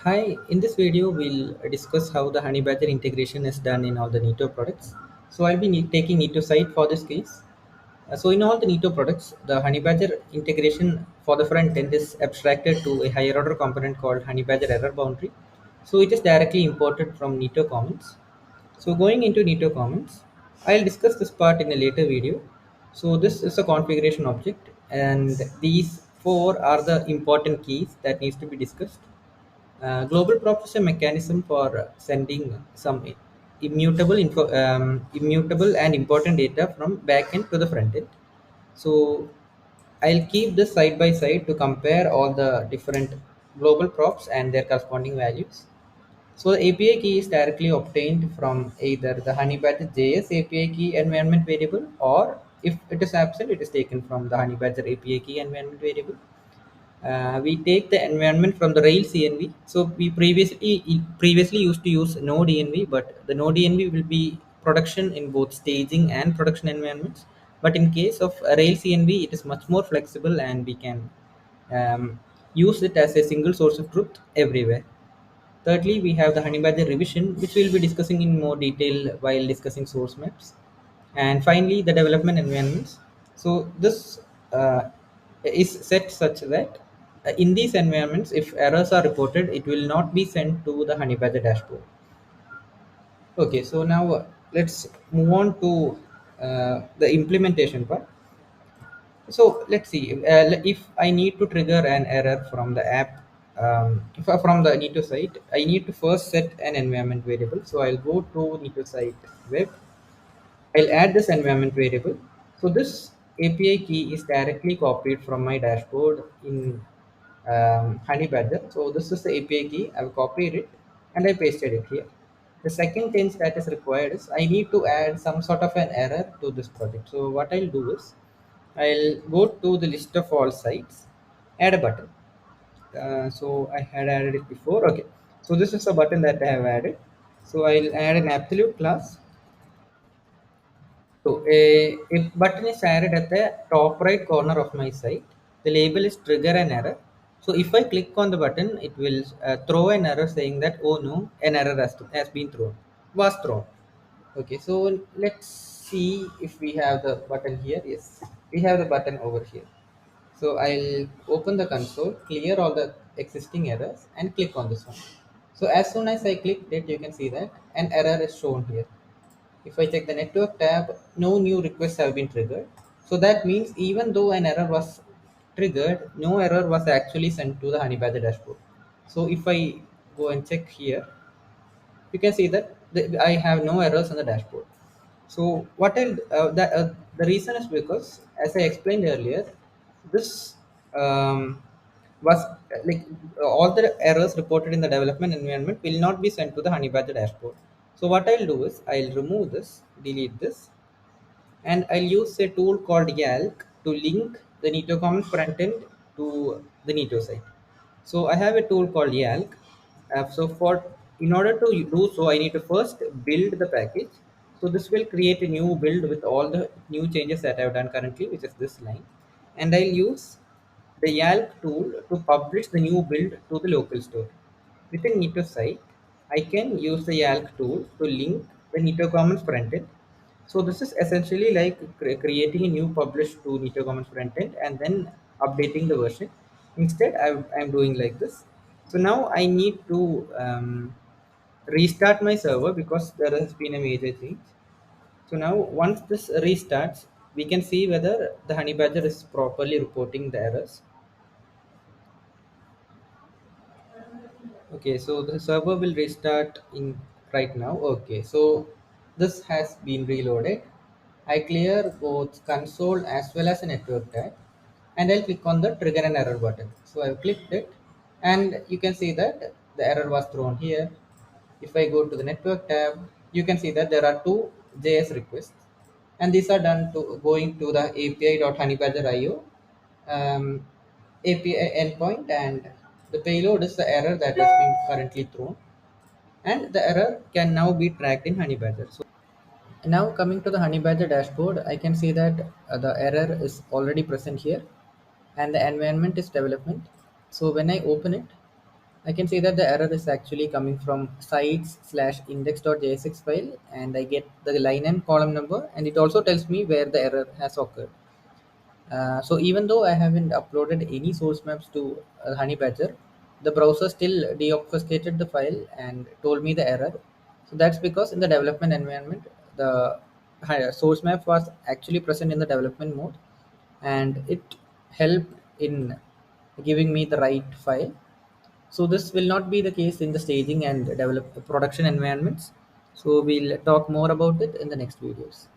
Hi, in this video we'll discuss how the Honeybadger integration is done in all the Neeto products. So I'll be taking Neeto side for this case. So in all the Neeto products, the Honeybadger integration for the front end is abstracted to a higher order component called Honeybadger error boundary. So it is directly imported from Neeto comments. So going into Neeto comments, I'll discuss this part in a later video. So this is a configuration object and these four are the important keys that needs to be discussed. Global prop is a mechanism for sending some immutable and important data from backend to the front end. So I'll keep this side by side to compare all the different global props and their corresponding values. So the API key is directly obtained from either the Honeybadger JS API key environment variable, or if it is absent, it is taken from the Honeybadger API key environment variable. We take the environment from the Rails env. So we previously used to use Node env, but the Node env will be production in both staging and production environments. But in case of Rails env, it is much more flexible and we can use it as a single source of truth everywhere. Thirdly, we have the Honeybadger revision, which we'll be discussing in more detail while discussing source maps. And finally, the development environments. So this is set such that in these environments, if errors are reported, it will not be sent to the Honeybadger dashboard. Okay, so now let's move on to the implementation part. So let's see if I need to trigger an error from the app, from the Neeto site, I need to first set an environment variable. So I'll go to Neeto site web. I'll add this environment variable. So this API key is directly copied from my dashboard in Honeybadger. So this is the API key. I've copied it and I pasted it here. The second change that is required is I need to add some sort of an error to this project. So what I'll do is I'll go to the list of all sites, add a button. So I had added it before. Okay. So this is a button that I have added. So I'll add an absolute class. So a button is added at the top right corner of my site. The label is trigger an error. So if I click on the button, it will throw an error saying that, oh no, an error has been thrown, was thrown. Okay, so let's see if we have the button here. Yes, we have the button over here. So I'll open the console, clear all the existing errors and click on this one. So as soon as I click it, you can see that an error is shown here. If I check the network tab, no new requests have been triggered. So that means even though an error was triggered, no error was actually sent to the Honeybadger dashboard. So if I go and check here, you can see that I have no errors on the dashboard. So the reason is because, as I explained earlier, this was like all the errors reported in the development environment will not be sent to the Honeybadger dashboard. So what I'll do is I'll remove this, delete this, and I'll use a tool called Yalk to link the Neeto Commons frontend to the Neeto site. So I have a tool called Yalk. So for in order to do so, I need to first build the package. So this will create a new build with all the new changes that I've done currently, which is this line, and I'll use the Yalk tool to publish the new build to the local store. Within Neeto site, I can use the Yalk tool to link the Neeto Commons frontend. So this is essentially like creating a new publish to Neeto Commons frontend and then updating the version. Instead, I'm doing like this. So now I need to restart my server because there has been a major change. So now once this restarts, we can see whether the Honeybadger is properly reporting the errors. Okay, so the server will restart in right now. Okay, so this has been reloaded. I clear both console as well as a network tab, and I'll click on the trigger an error button. So I've clicked it, and you can see that the error was thrown here. If I go to the network tab, you can see that there are two JS requests, and these are done to going to the api.honeybadger.io API endpoint, and the payload is the error that has been currently thrown, and the error can now be tracked in Honeybadger. So now coming to the Honeybadger dashboard, I can see that the error is already present here and the environment is development. So when I open it, I can see that the error is actually coming from sites slash index.jsx file, and I get the line and column number, and it also tells me where the error has occurred. So even though I haven't uploaded any source maps to Honeybadger, the browser still deobfuscated the file and told me the error. So that's because in the development environment, the source map was actually present in the development mode, and it helped in giving me the right file. So this will not be the case in the staging and develop production environments. So we'll talk more about it in the next videos.